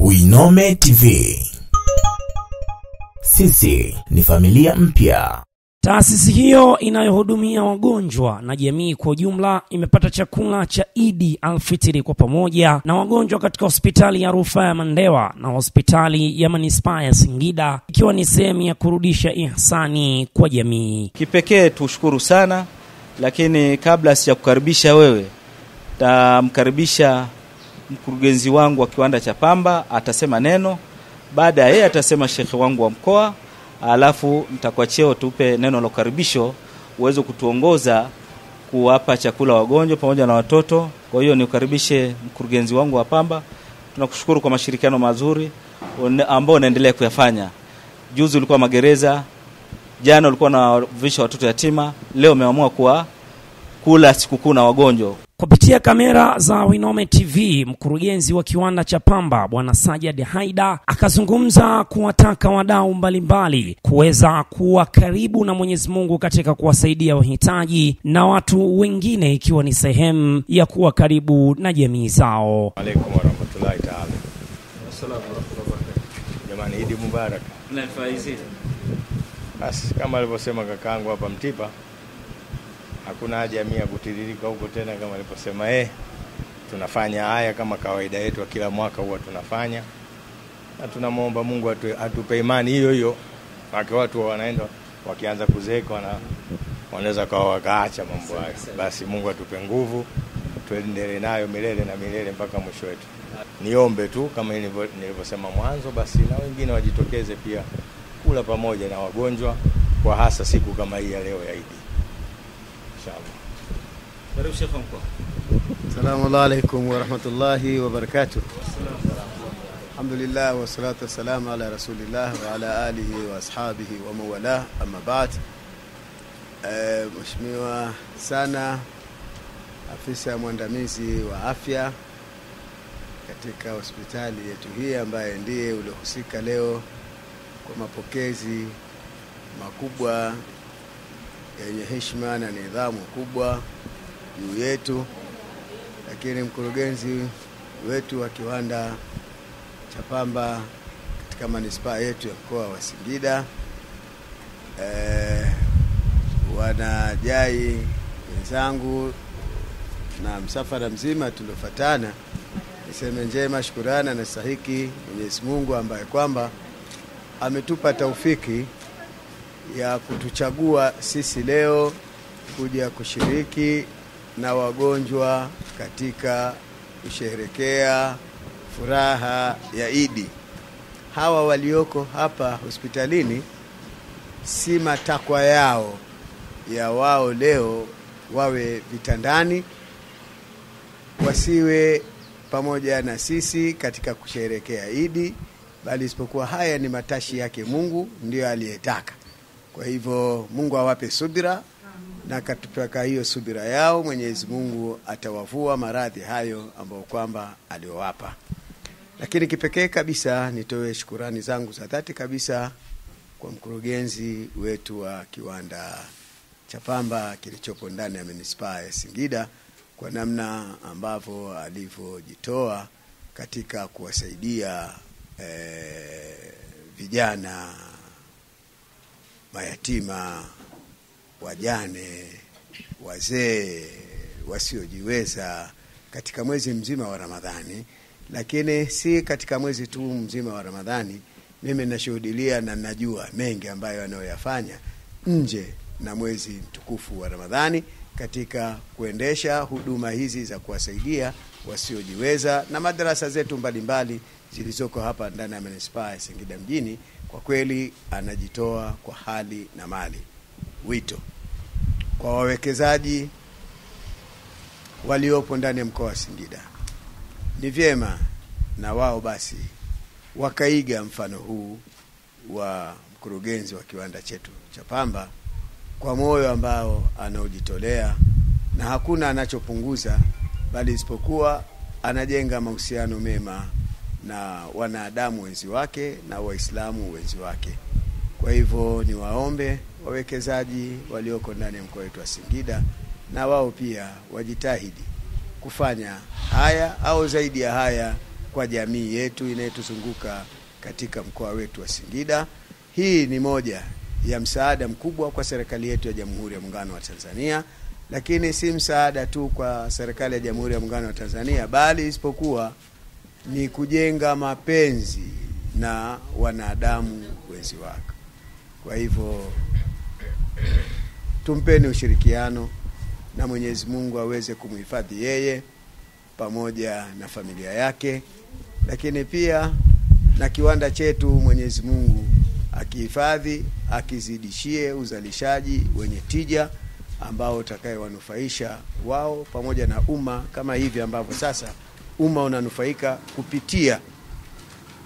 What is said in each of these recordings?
Winome TV. Sisi ni familia mpya. Taasisi hiyo inayohudumia wagonjwa na jamii kwa ujumla imepata chakula cha Idi Alfitiri kwa pamoja na wagonjwa katika hospitali ya Rufaa ya Mandewa na hospitali ya Manispaa ya Singida, ikiwa ni sehemu ya kurudisha ihsani kwa jamii. Kipekee tushukuru sana, lakini kabla sijakukaribisha wewe, tamkaribisha mkurugenzi wangu wa kiwanda cha Pamba, atasema neno. Baada ya yeye atasema shekhe wangu wa mkoa, alafu nitakuachia tupe neno la karibisho uweze kutuongoza kuwapa chakula wagonjwa pamoja na watoto. Kwa hiyo niukaribishe mkurugenzi wangu wa Pamba. Tunakushukuru kwa mashirikiano mazuri ambao unaendelea kuyafanya. Juzi ulikuwa magereza, jana ulikuwa na visha watoto yatima, leo umeamua kuwa kula sikukuu na wagonjwa. Kupitia kamera za Winome TV, mkurugenzi wa kiwanda cha Pamba Bwana Sajad Haida akazungumza kuwataka wadau mbalimbali kuweza kuwa karibu na Mwenyezi Mungu katika kuwasaidia wahitaji na watu wengine, ikiwa ni sehemu ya kuwa karibu na jamii zao. Alaykum wa rahmatullahi ta'ala. Assalamu alaykum. Jamani, Idi Mubarak. Nafaizi. Basi kama alivyosema kakaangu hapa Mtipa, hakuna haja ya mimi kutiririka huko tena. Kama aliposema tunafanya haya kama kawaida yetu kila mwaka huwa tunafanya, na tunamuomba Mungu atupe imani hiyo hiyo. Kwa watu wanaenda wakianza kuzeeka wanaweza wakaacha mambo hayo. Basi Mungu atupe nguvu tuendelee nayo milele na milele mpaka mwisho wetu. Niombe tu kama nilivyosema mwanzo, basi na wengine wajitokeze pia kula pamoja na wagonjwa, kwa hasa siku kama hii ya leo ya Idi. Assalamu alaikum wa rahmatullahi wa barakatuh. Alhamdulillah wa salatu wa salamu ala rasulillah wa ala alihi wa ashabihi wa mawala, amma ba'd. Mheshimiwa sana afisa mwandamizi wa afya katika hospitali yetu hii, ambaye ndiye uliohusika leo kwa mapokezi makubwa yenye heshima na nidhamu kubwa juu yetu, lakini mkurugenzi wetu wa kiwanda cha Pamba katika manispaa yetu ya mkoa wa Singida, wanajai wenzangu na msafara mzima tuliofuatana, niseme njema shukrani na stahiki Mwenyezi Mungu ambaye kwamba ametupa taufiki ya kutuchagua sisi leo kuja kushiriki na wagonjwa katika kusherehekea furaha ya Idi. Hawa walioko hapa hospitalini si matakwa yao ya wao leo wawe vitandani, wasiwe pamoja na sisi katika kusherehekea Idi, bali isipokuwa haya ni matashi yake Mungu, ndio aliyetaka. Kwa hivyo Mungu awape subira, na katupaka hiyo subira yao Mwenyezi Mungu atawavua maradhi hayo ambao kwamba aliowapa. Lakini kipekee kabisa nitoe shukrani zangu za dhati kabisa kwa mkurugenzi wetu wa kiwanda cha Pamba kilichopo ndani ya Manispaa ya Singida, kwa namna ambavyo alivyojitoa katika kuwasaidia vijana, mayatima, wajane, wazee, wasiojiweza katika mwezi mzima wa Ramadhani. Lakini si katika mwezi tu mzima wa Ramadhani, mimi nashuhudia na najua mengi ambayo anayoyafanya nje na mwezi mtukufu wa Ramadhani katika kuendesha huduma hizi za kuwasaidia wasiojiweza na madrasa zetu mbalimbali zilizoko hapa ndani ya Manispaa ya Singida mjini. Kwa kweli anajitoa kwa hali na mali. Wito kwa wawekezaji waliopo ndani ya mkoa wa Singida, ni vyema na wao basi wakaiga mfano huu wa mkurugenzi wa kiwanda chetu cha Pamba, kwa moyo ambao anaojitolea na hakuna anachopunguza, bali isipokuwa anajenga mahusiano mema na wanadamu wenzi wake na Waislamu wenzi wake. Kwa hivyo ni waombe wawekezaji walioko ndani ya mkoa wetu wa Singida, na wao pia wajitahidi kufanya haya au zaidi ya haya kwa jamii yetu inayotuzunguka katika mkoa wetu wa Singida. Hii ni moja ya msaada mkubwa kwa serikali yetu ya Jamhuri ya Muungano wa Tanzania, lakini si msaada tu kwa serikali ya Jamhuri ya Muungano wa Tanzania, bali isipokuwa ni kujenga mapenzi na wanadamu wenzi wake. Kwa hivyo tumpeni ushirikiano na Mwenyezi Mungu aweze kumhifadhi yeye pamoja na familia yake, lakini pia na kiwanda chetu Mwenyezi Mungu akihifadhi, akizidishie uzalishaji wenye tija ambao utakayewanufaisha wao pamoja na umma, kama hivi ambavyo sasa umma unanufaika kupitia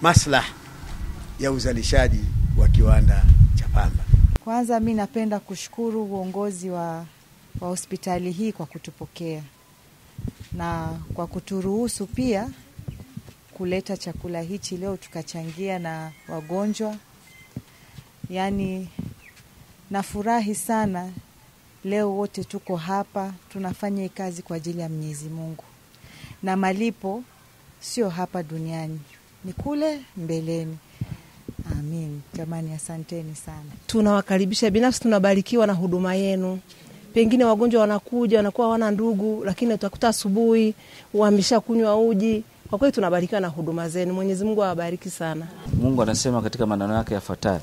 maslahi ya uzalishaji wa kiwanda cha pamba. Kwanza mimi napenda kushukuru uongozi wa hospitali hii kwa kutupokea na kwa kuturuhusu pia kuleta chakula hichi leo tukachangia na wagonjwa. Yaani nafurahi sana leo wote tuko hapa tunafanya kazi kwa ajili ya Mwenyezi Mungu. Na malipo sio hapa duniani, ni kule mbeleni. Amin. Jamani, asanteni sana. Tunawakaribisha, binafsi tunabarikiwa na huduma yenu. Pengine wagonjwa wanakuja wanakuwa wana ndugu, lakini utakuta asubuhi wameshakunywa uji. Kwa kweli tunabarikiwa na huduma zenu. Mwenyezi Mungu awabariki sana. Mungu anasema katika maneno yake yafuatayo: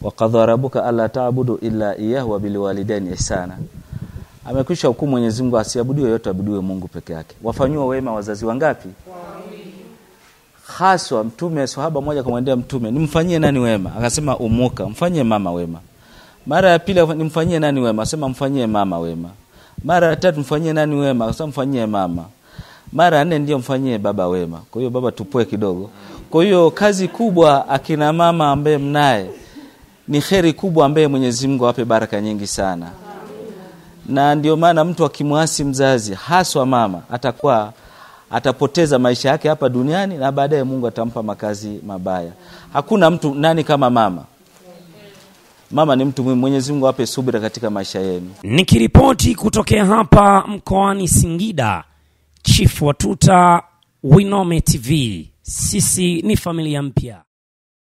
wa qadha rabbuka alla ta'budu illa iyyahu wa bil walidaini ihsana. Amekwisha hukumu Mwenyezi Mungu asiabudiwe yote, abudiwe Mungu peke yake. Wafanywa wema wazazi wangapi? Haswa mtume, sahaba mmoja akamwendea mtume, nimfanyie nani wema? Akasema umuka, mfanyie mama wema. Mara ya pili, nimfanyie nani wema? Akasema mfanyie mama wema. Mara ya tatu, mfanyie nani wema? Akasema mfanyie mama. Mara ya nne ndio mfanyie baba wema. Kwa hiyo baba tupoe kidogo. Kwa hiyo kazi kubwa akina mama ambaye mnaye ni kheri kubwa ambaye Mwenyezi Mungu awape baraka nyingi sana. Na ndio maana mtu akimwasi mzazi, haswa mama, atapoteza maisha yake hapa duniani na baadaye Mungu atampa makazi mabaya. Hakuna mtu nani kama mama. Mama ni mtu muhimu. Mwenyezi Mungu awape subira katika maisha yenu. Nikiripoti kutokea hapa mkoani Singida, Chief Watuta, Winome TV. Sisi ni familia mpya.